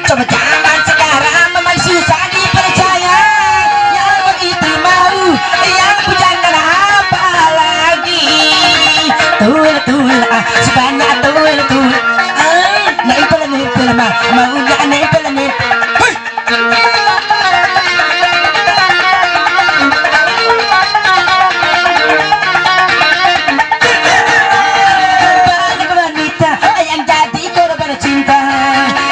Coba jangan sekarang memang susah dipercaya. Yang begitu mau, yang bujangan apa lagi? Tul sebanyak tul nempel mau nggak nempel. Banyak wanita yang jadi korban cinta.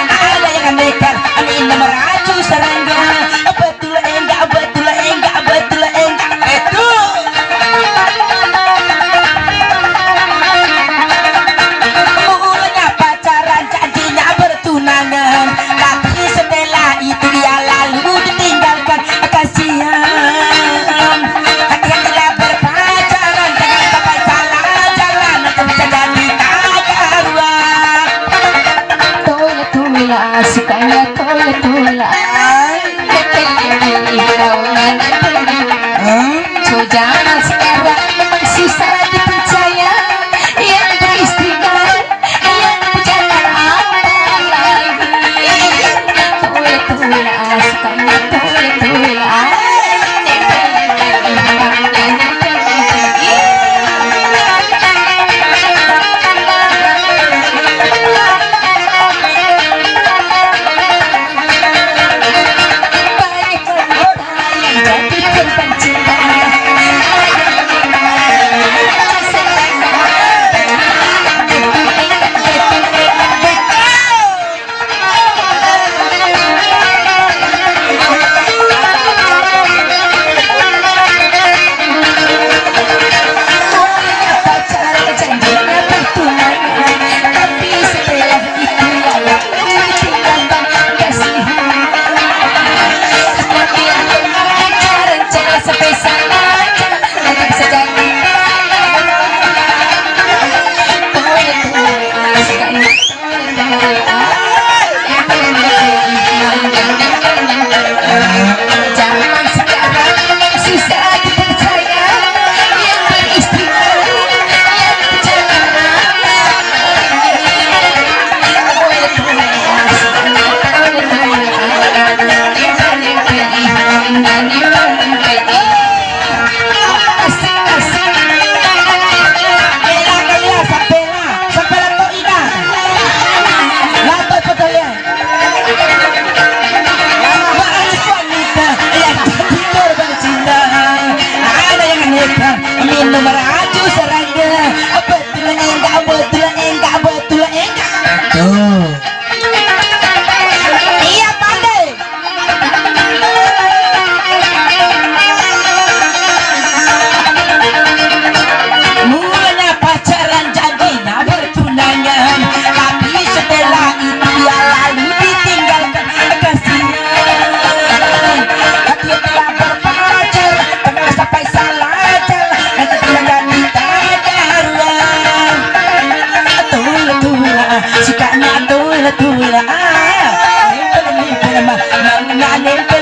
Ada yang nekat, amin meracu serangga. Betul enggak, betul enggak, betul enggak. Betul. Mulanya pacaran, janjinya bertunangan, tapi setelah itu dia lalu ditinggalkan. Kasihan. Hati-hatilah berpacaran, jangan sampai salah jalan, nanti bisa jadi karuan. Tula sukanya tula so jangan sekarang memang susah dipercaya. Yang beristri baru, yang berjalan apa lagi? Tula sukanya tula Nempel